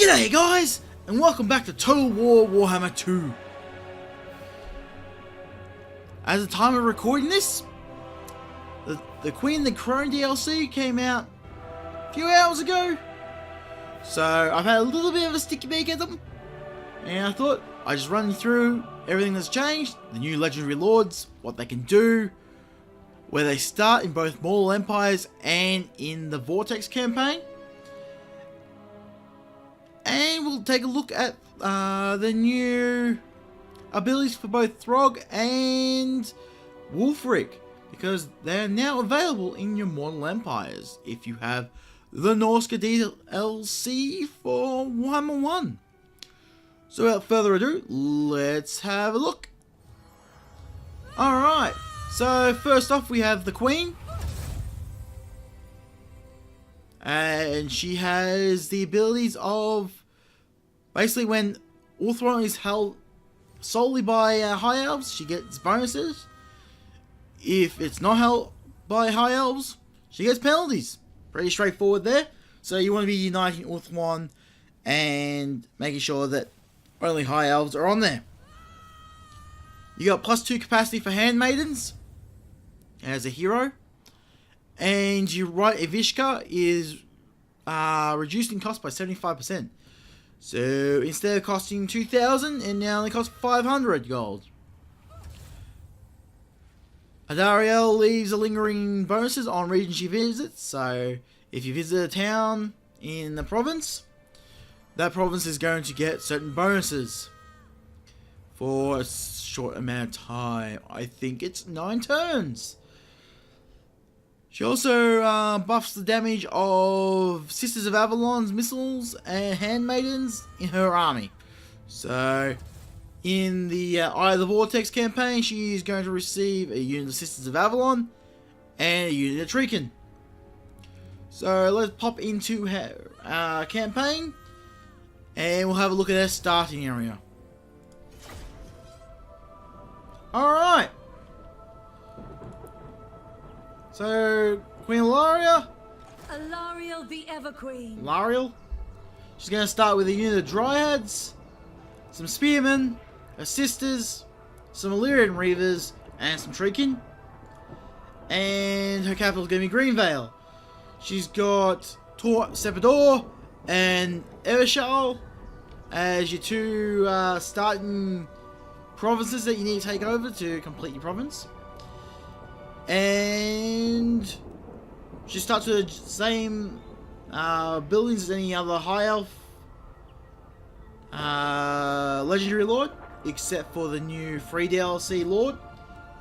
G'day guys, and welcome back to Total War Warhammer 2. At the time of recording this, the Queen the Crone DLC came out a few hours ago. So I've had a little bit of a sticky beak at them, and I thought I'd just run you through everything that's changed, the new legendary lords, what they can do, where they start in both Mortal Empires and in the Vortex campaign. And we'll take a look at the new abilities for both Throg and Wulfric, because they're now available in your Mortal Empires if you have the Norska DLC for Warhammer 1. So without further ado, let's have a look. Alright, so first off we have the Queen. And she has the abilities of, basically when Ultron is held solely by High Elves, she gets bonuses. If it's not held by High Elves, she gets penalties. Pretty straightforward there. So you want to be uniting Ultron and making sure that only High Elves are on there. You got +2 capacity for Handmaidens as a hero. And your right Ivishka is reduced in cost by 75%. So instead of costing 2,000, it now only costs 500 gold. Adariel leaves a lingering bonuses on regions she visits. So if you visit a town in the province, that province is going to get certain bonuses for a short amount of time. I think it's 9 turns. She also buffs the damage of Sisters of Avalon's missiles and handmaidens in her army. So, in the Eye of the Vortex campaign, she's going to receive a unit of Sisters of Avalon and a unit of Treekin. So, let's pop into her campaign and we'll have a look at her starting area. Alright. So, Queen Ilaria. Alariel the Everqueen. Lariel. She's going to start with a unit of Dryads, some Spearmen, her sisters, some Illyrian Reavers, and some Treekin. And her capital is going to be Greenvale. She's got Tor Sepidor and Evershal as your two starting provinces that you need to take over to complete your province. And she starts with the same buildings as any other High Elf legendary lord, except for the new free DLC lord,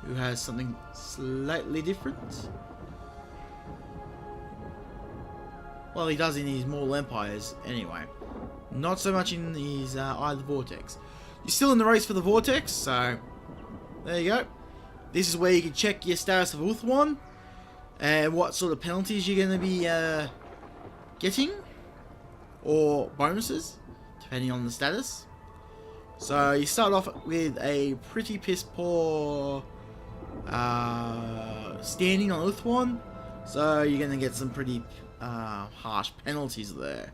who has something slightly different. Well, he does in his Mortal Empires anyway. Not so much in his Eye of the Vortex. You're still in the race for the Vortex, so there you go. This is where you can check your status of Ultron and what sort of penalties you're going to be getting, or bonuses, depending on the status. So you start off with a pretty piss poor standing on Ultron, so you're going to get some pretty harsh penalties there.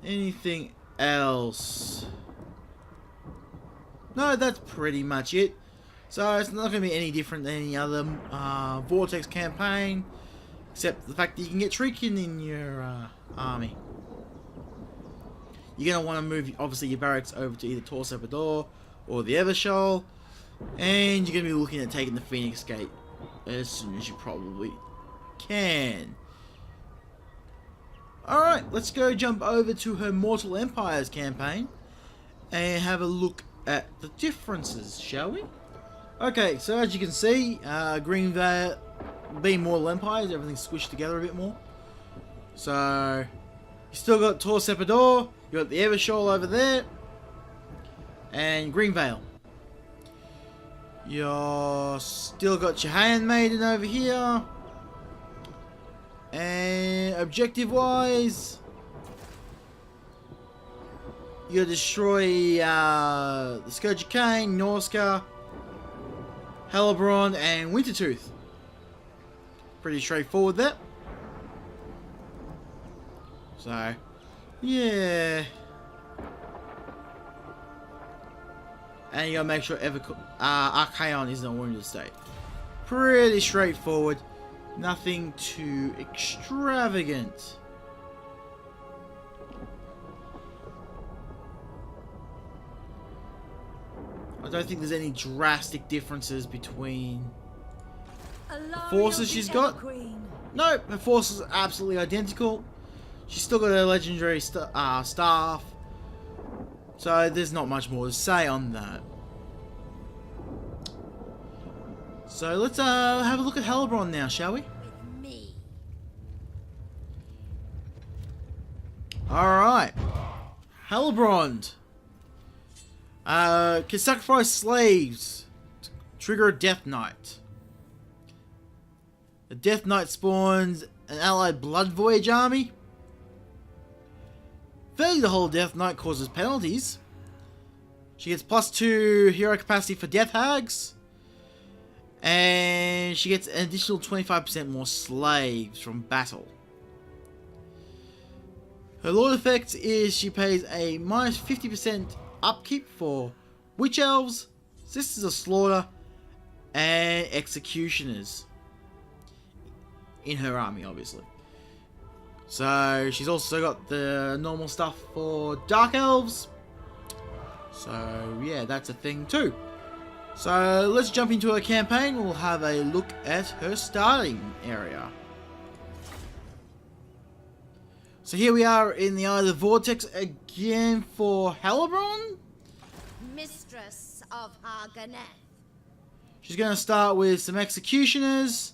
Anything else? No, that's pretty much it. So it's not going to be any different than any other Vortex campaign, except the fact that you can get Treekin in your army. You're going to want to move, obviously, your barracks over to either Tor Sepidor or the Evershal, and you're going to be looking at taking the Phoenix Gate as soon as you probably can. Alright, let's go jump over to her Mortal Empires campaign and have a look at the differences, shall we? Okay, so as you can see, Greenvale being Mortal Empires, everything's squished together a bit more. So, you still got Tor Sepidor, you got the Evershal over there, and Greenvale. You're still got your Handmaiden over here, and objective-wise, you destroy the Scourge of Cain, Norska, Hellebron, and Wintertooth. Pretty straightforward there. So, yeah. And you gotta make sure Archaon isn't a wounded state. Pretty straightforward. Nothing too extravagant. I don't think there's any drastic differences between the forces she's got. Nope, her forces are absolutely identical. She's still got her legendary staff. So there's not much more to say on that. So let's have a look at Hellebrand now, shall we? With me. Alright. Hellebrand. Can sacrifice slaves to trigger a Death Knight. The Death Knight spawns an allied Blood Voyage army. Failing the whole Death Knight causes penalties. She gets +2 hero capacity for Death Hags. And she gets an additional 25% more slaves from battle. Her Lord effect is she pays a -50% upkeep for Witch Elves, Sisters of Slaughter, and Executioners. In her army, obviously. So, she's also got the normal stuff for Dark Elves. So, yeah, that's a thing too. So, let's jump into her campaign. We'll have a look at her starting area. So here we are in the Eye of the Vortex again for Hellebrand. Mistress of Harganeth. She's going to start with some Executioners,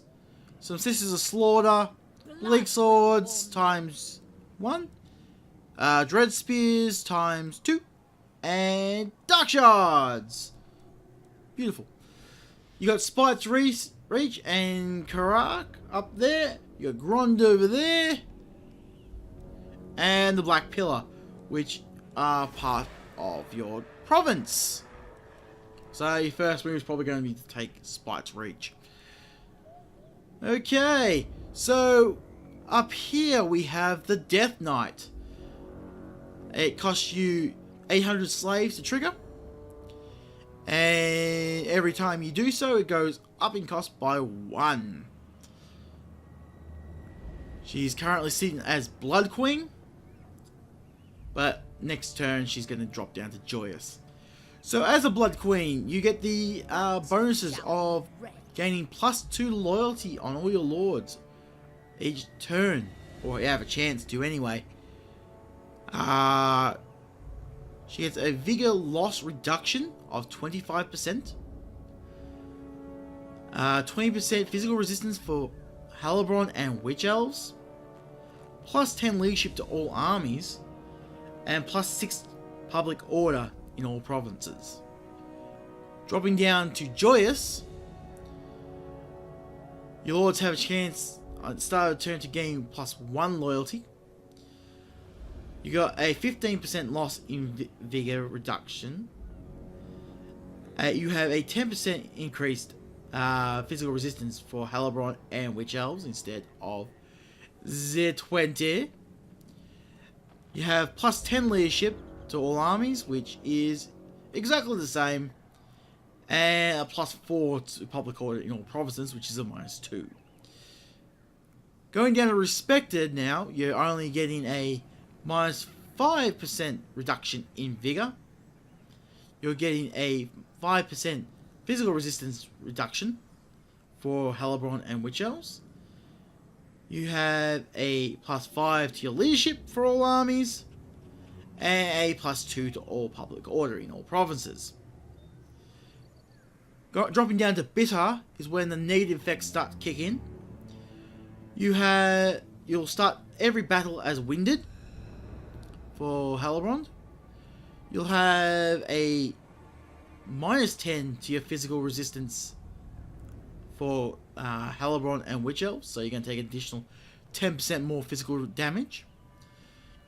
some Sisters of Slaughter, Bleak Swords ×1, Dread Spears ×2, and Dark Shards. Beautiful. You got Spite's Reach and Karak up there. You got Grond over there. And the Black Pillar, which are part of your province. So your first move is probably going to be to take Spite's Reach. Okay, so up here we have the Death Knight. It costs you 800 slaves to trigger. And every time you do so, it goes up in cost by 1. She's currently sitting as Blood Queen. But next turn, she's going to drop down to Joyous. So as a Blood Queen, you get the bonuses of gaining +2 loyalty on all your lords each turn. Or you have a chance to anyway. She gets a Vigor loss reduction of 25%. 20% physical resistance for Hellebrand and Witch Elves. +10 leadership to all armies. And +6 public order in all provinces. Dropping down to Joyous, your lords have a chance at the start of the turn to gain +1 loyalty. You got a 15% loss in Vigor reduction. You have a 10% increased physical resistance for Hellebrand and Witch Elves instead of Z20. You have +10 leadership to all armies, which is exactly the same. And a +4 to public order in all provinces, which is a -2. Going down to Respected now, you're only getting a -5% reduction in Vigor. You're getting a 5% physical resistance reduction for Hellebrand and Witch Elves. You have a +5 to your leadership for all armies, and a +2 to all public order in all provinces. Dropping down to Bitter is when the negative effects start to kick in. You'll start every battle as Winded for Hellebrand. You'll have a -10 to your physical resistance for Hellebrand and Witch Elves, so you're going to take an additional 10% more physical damage.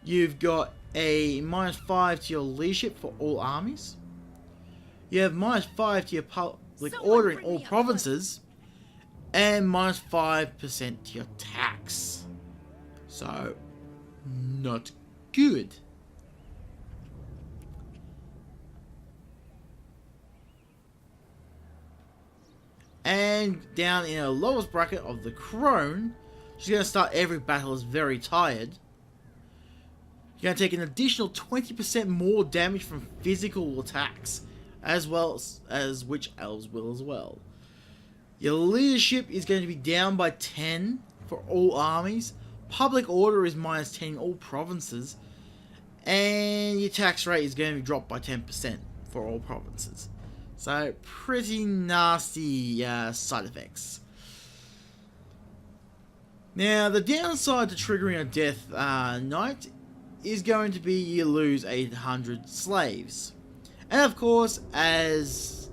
You've got a -5 to your leadership for all armies. You have -5 to your public order in all provinces, and -5% to your tax. So, not good. And down in the lowest bracket of the Crone, she's going to start every battle as very tired. You're going to take an additional 20% more damage from physical attacks, as well as Witch Elves will as well. Your leadership is going to be down by 10 for all armies. Public order is -10 in all provinces. And your tax rate is going to be dropped by 10% for all provinces. So, pretty nasty side effects. Now, the downside to triggering a Death Knight is going to be you lose 800 slaves. And of course, as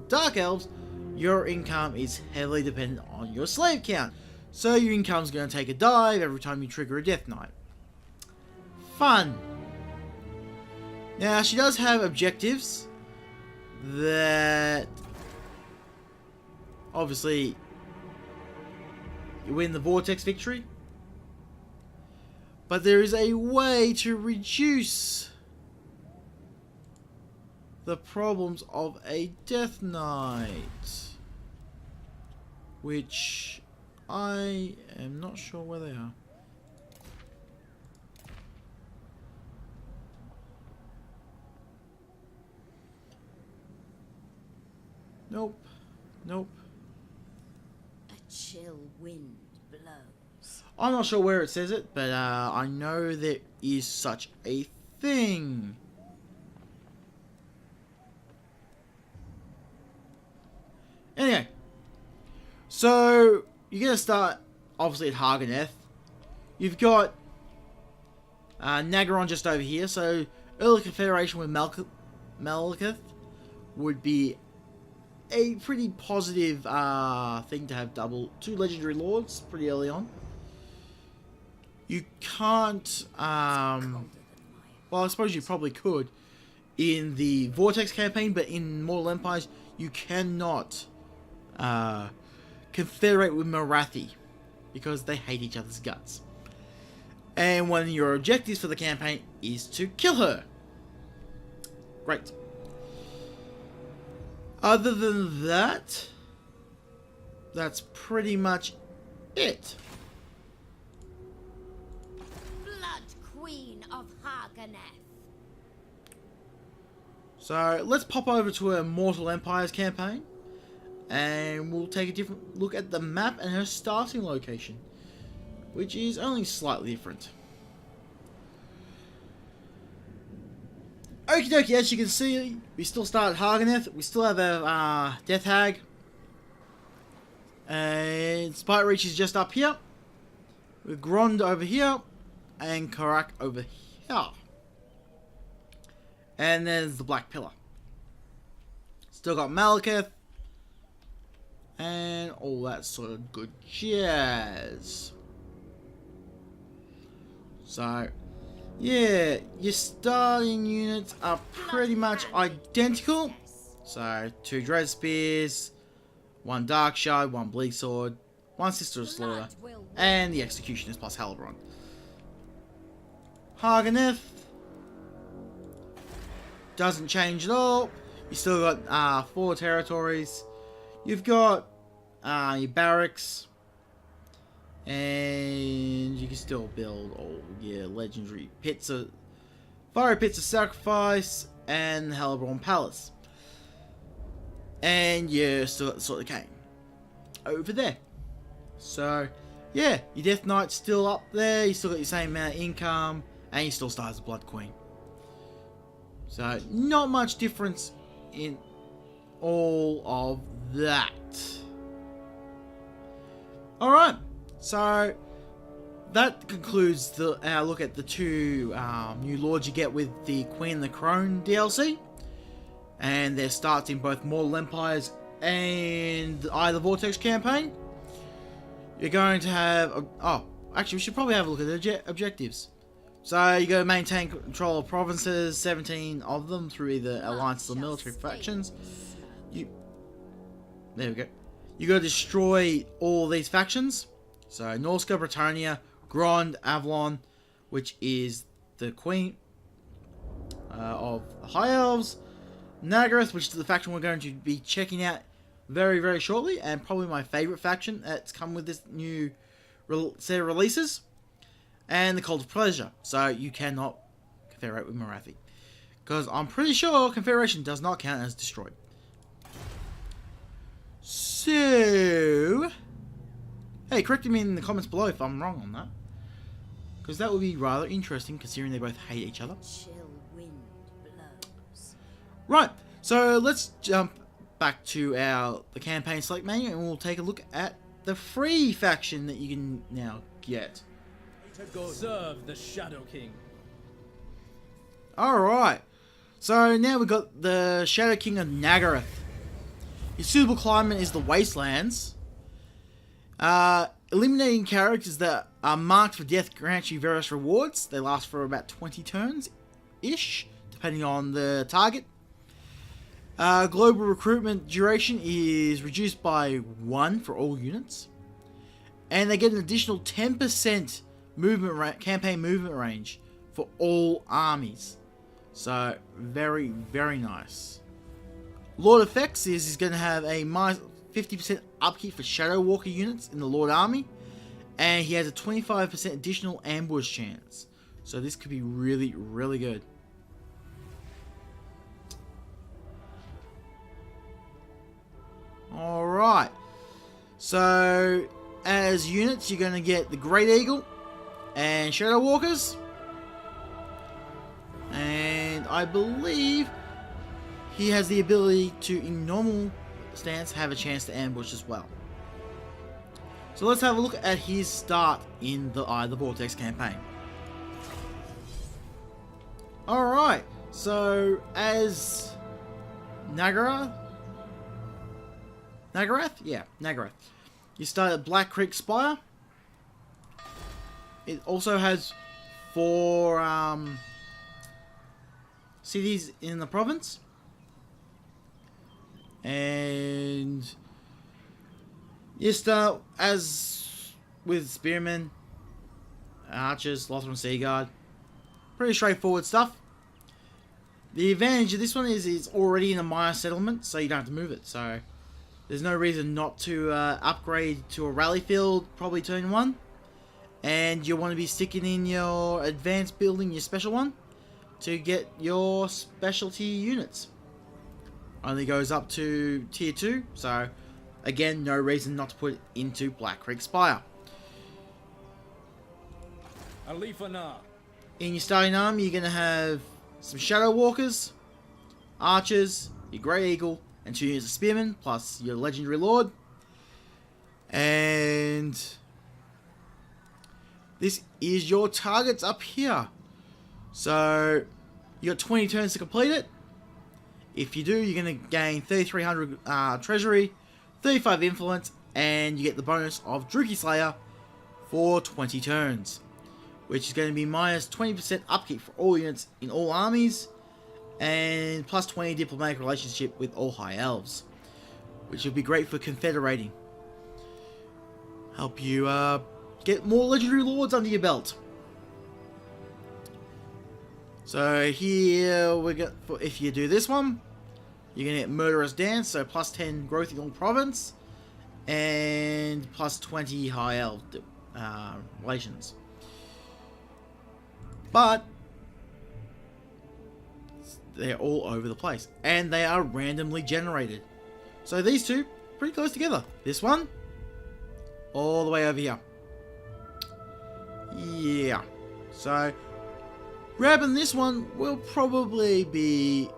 Dark Elves, your income is heavily dependent on your slave count. So your income is going to take a dive every time you trigger a Death Knight. Fun. Now, she does have objectives that obviously you win the Vortex victory, but there is a way to reduce the problems of a Death Knight, which I am not sure where they are. Nope. Nope. A chill wind blows. I'm not sure where it says it, but I know there is such a thing. Anyway. So, you're going to start, obviously, at Haganeth. You've got Nagaron just over here. So, early confederation with Malekith would be a pretty positive thing to have two legendary lords pretty early on. You can't, well, I suppose you probably could in the Vortex campaign, but in Mortal Empires, you cannot confederate with Marathi because they hate each other's guts. And one of your objectives for the campaign is to kill her. Great. Other than that, that's pretty much it. Blood Queen of Haganeth. So let's pop over to her Mortal Empires campaign, and we'll take a different look at the map and her starting location, which is only slightly different. Okie dokie, as you can see, we still start at Haganeth. We still have a Death Hag. And Spite Reach is just up here. With Grond over here. And Karak over here. And there's the Black Pillar. Still got Malekith. And all that sort of good jazz. So, yeah, your starting units are pretty much identical. So, 2 Dread Spears, 1 Dark Shard, 1 Bleak Sword, 1 Sister of Slaughter, and the Executionist plus Halbron. Haganeth doesn't change at all. You still got 4 territories. You've got your barracks. And you can still build all your legendary pits of fiery pits of sacrifice and the Hellborn Palace. And you still got the Sword of Cain over there. So yeah, your Death Knight's still up there, you still got your same amount of income, and you still start as a Blood Queen. So not much difference in all of that. Alright. So, that concludes our look at the 2 new lords you get with the Queen and the Crone DLC. And their starts in both Mortal Empires and the Eye of the Vortex campaign. You're going to have... actually, we should probably have a look at the objectives. So, you go maintain control of provinces, 17 of them, through either alliances or military factions. There we go. You got to destroy all these factions. So, Norsca, Britannia, Grond, Avalon, which is the Queen of High Elves, Nagaroth, which is the faction we're going to be checking out very, very shortly, and probably my favourite faction that's come with this new set of releases, and the Cult of Pleasure. So you cannot confederate with Morathi, because I'm pretty sure Confederation does not count as destroyed. So, hey, correct me in the comments below if I'm wrong on that, because that would be rather interesting considering they both hate each other. Chill wind blows. Right, so let's jump back to the campaign select menu, and we'll take a look at the free faction that you can now get. To go serve the Shadow King. Alright, so now we've got the Shadow King of Nagaroth. His suitable climate is the Wastelands. Eliminating characters that are marked for death grants you various rewards. They last for about 20 turns-ish, depending on the target. Global recruitment duration is reduced by 1 for all units. And they get an additional 10% campaign movement range for all armies. So, very, very nice. Lord effects is he's going to have a minus 50% upkeep for Shadow Walker units in the Lord army. And he has a 25% additional ambush chance. So this could be really, really good. Alright. So, as units, you're going to get the Great Eagle and Shadow Walkers. And I believe he has the ability to, in normal stance, have a chance to ambush as well. So let's have a look at his start in the Eye of the Vortex campaign. Alright, so as Nagaroth? Yeah, Nagaroth. You start at Black Creek Spire. It also has 4 cities in the province. And you start as with Spearmen, Archers, Lothran Seaguard. Pretty straightforward stuff. The advantage of this one is it's already in a Maya settlement, so you don't have to move it. So there's no reason not to upgrade to a rally field, probably turn 1. And you'll want to be sticking in your advanced building, your special one, to get your specialty units. Only goes up to tier 2, so again, no reason not to put it into Black Creek Spire. Alifana. In your starting army, you're going to have some Shadow Walkers, Archers, your Grey Eagle, and 2 units of Spearmen, plus your Legendary Lord. And this is your targets up here. So, you got 20 turns to complete it. If you do, you're going to gain 3,300 treasury, 35 influence, and you get the bonus of Druki Slayer for 20 turns, which is going to be minus 20% upkeep for all units in all armies, and plus 20 diplomatic relationship with all High Elves, which will be great for confederating. Help you get more Legendary Lords under your belt. So here we got, if you do this one, you're going to get Murderous Dance, so plus 10 growth in all province, and plus 20 High Elf relations. But they're all over the place, and they are randomly generated. So these two, pretty close together. This one, all the way over here. Yeah. So grabbing this one will probably be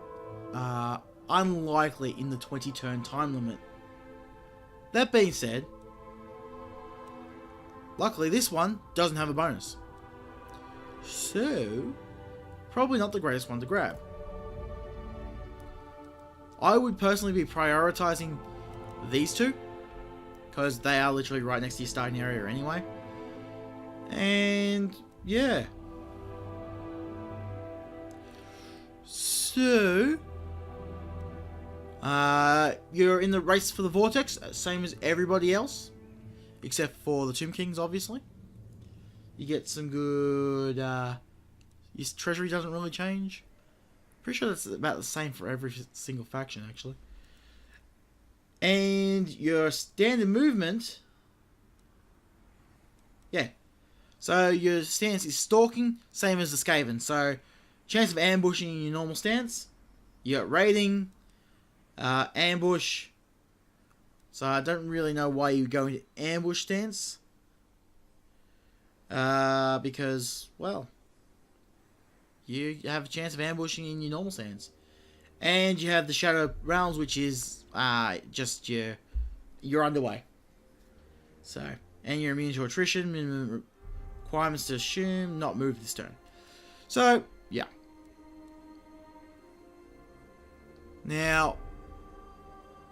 unlikely in the 20 turn time limit. That being said, luckily this one doesn't have a bonus. So, probably not the greatest one to grab. I would personally be prioritizing these two, because they are literally right next to your starting area anyway. And, yeah. So, you're in the race for the Vortex, same as everybody else, except for the Tomb Kings, obviously. You get some good... your treasury doesn't really change. Pretty sure that's about the same for every single faction, actually. And your standard movement... Yeah. So your stance is stalking, same as the Skaven. So, chance of ambushing in your normal stance. You got raiding, ambush. So I don't really know why you go into ambush stance. Because, well, you have a chance of ambushing in your normal stance. And you have the Shadow Realms, which is just your underway. So, and you're immune to attrition, minimum requirements to assume, not move this turn. So, yeah. Now,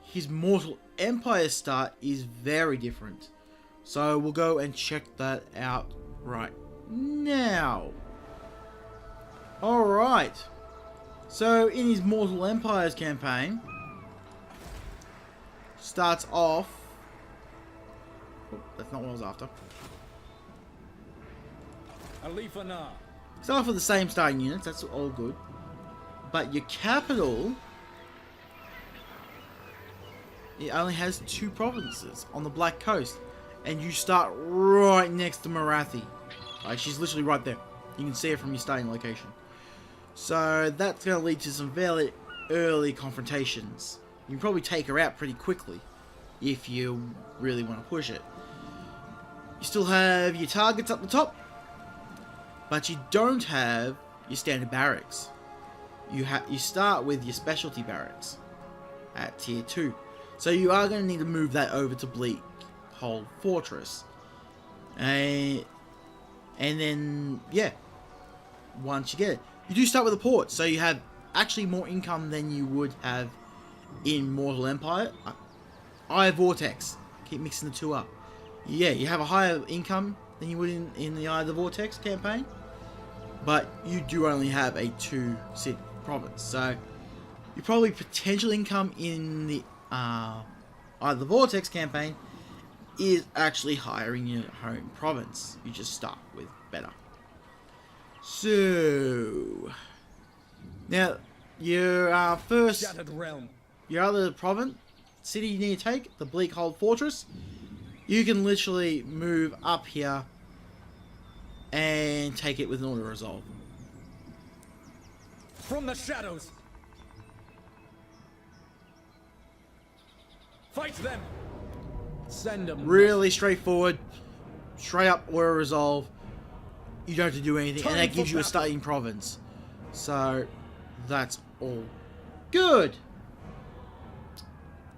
his Mortal Empire start is very different. So we'll go and check that out right now. Alright. So in his Mortal Empires campaign, starts off... Oh, that's not what I was after. Alifana. Start off with the same starting units, that's all good. But your capital... It only has 2 provinces on the Black Coast. And you start right next to Marathi. Like, she's literally right there. You can see her from your starting location. So, that's going to lead to some fairly early confrontations. You can probably take her out pretty quickly. If you really want to push it. You still have your targets up the top. But you don't have your standard barracks. You start with your specialty barracks. At tier 2. So you are going to need to move that over to Bleak Hold Fortress. And then, yeah. Once you get it. You do start with a port. So you have actually more income than you would have in Mortal Empire. Eye of Vortex. Keep mixing the two up. Yeah, you have a higher income than you would in the Eye of the Vortex campaign. But you do only have a 2-sit province. So you probably potential income in the Eye of the Vortex campaign is actually higher in your home province. You just start with better. So now your first Shattered realm. your other province city you need to take, the Bleak Hold Fortress, you can literally move up here and take it with an auto resolve. From the shadows. Fight them. Send them. Really straightforward, straight up auto resolve. You don't have to do anything, and that gives you a starting province. So that's all good.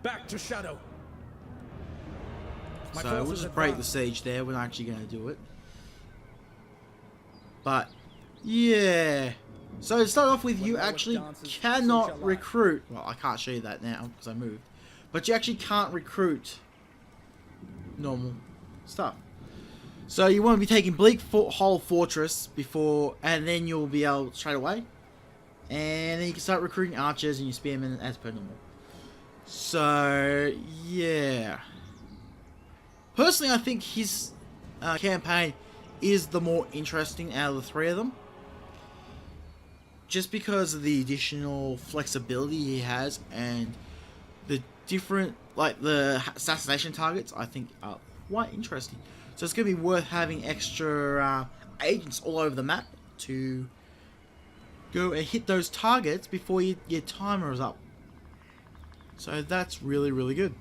Back to shadow. My So we'll forces just break the advance. siege there. We're not actually going to do it. But yeah. So to start off with, you actually cannot recruit. Well, I can't show you that now because I moved. But you actually can't recruit normal stuff. So you want to be taking Bleak Hold Fortress before, and then you'll be able straight away. And then you can start recruiting archers and your spearmen as per normal. So yeah. Personally, I think his campaign is the more interesting out of the 3 of them. Just because of the additional flexibility he has and the different, like the assassination targets, I think are quite interesting. So it's going to be worth having extra agents all over the map to go and hit those targets before your timer is up. So that's really, really good.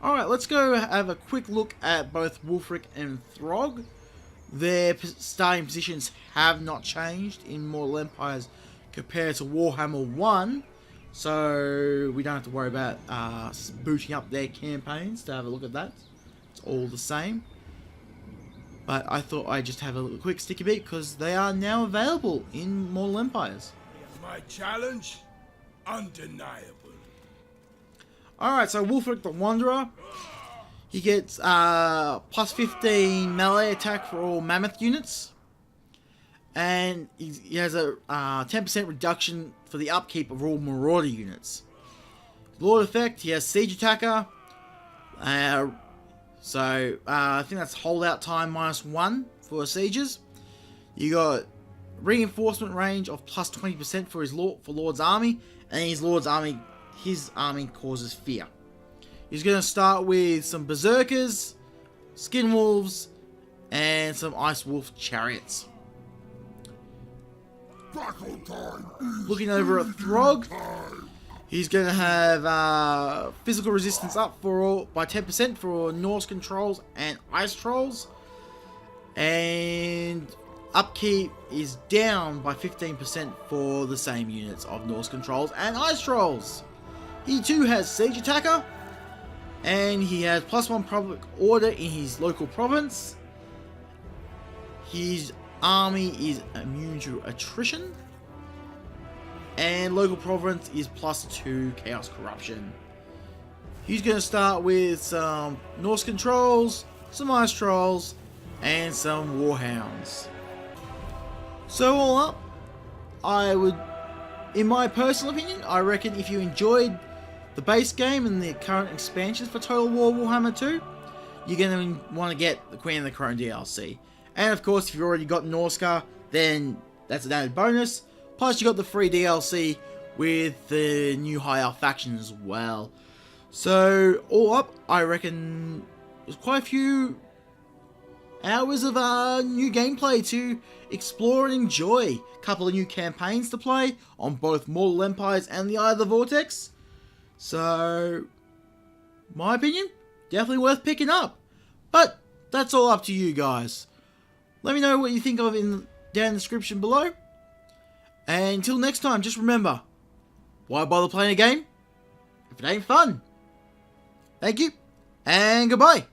Alright, let's go have a quick look at both Wulfric and Throg. Their starting positions have not changed in Mortal Empires compared to Warhammer 1. So we don't have to worry about booting up their campaigns to have a look at that. It's all the same. But I thought I'd just have a little quick sticky beat because they are now available in Mortal Empires. My challenge? Undeniable. Alright, so Wulfric the Wanderer. He gets plus 15 melee attack for all mammoth units. And he has a 10% reduction for the upkeep of all marauder units. Lord effect, he has siege attacker. So I think that's holdout time -1 for sieges. You got reinforcement range of plus 20% for Lord's army, and his army causes fear. He's going to start with some berserkers, skin wolves, and some ice wolf chariots. Looking over at Throg, he's going to have physical resistance up by 10% for Norse controls and ice trolls, and upkeep is down by 15% for the same units of Norse controls and ice trolls. He too has siege attacker, and he has +1 public order in his local province. His army is immune to attrition, and local province is +2 chaos corruption. He's going to start with some Norse controls, some ice trolls, and some warhounds. So all up, in my personal opinion, I reckon if you enjoyed the base game and the current expansions for Total War Warhammer 2, you're going to want to get the Queen of the Crone DLC. And of course, if you've already got Norsca, then that's an added bonus. Plus, you got the free DLC with the new High Elf faction as well. So, all up, I reckon there's quite a few hours of new gameplay to explore and enjoy. A couple of new campaigns to play on both Mortal Empires and the Eye of the Vortex. So, my opinion, definitely worth picking up. But that's all up to you guys. Let me know what you think of down in the description below. And until next time, just remember, why bother playing a game if it ain't fun? Thank you, and goodbye.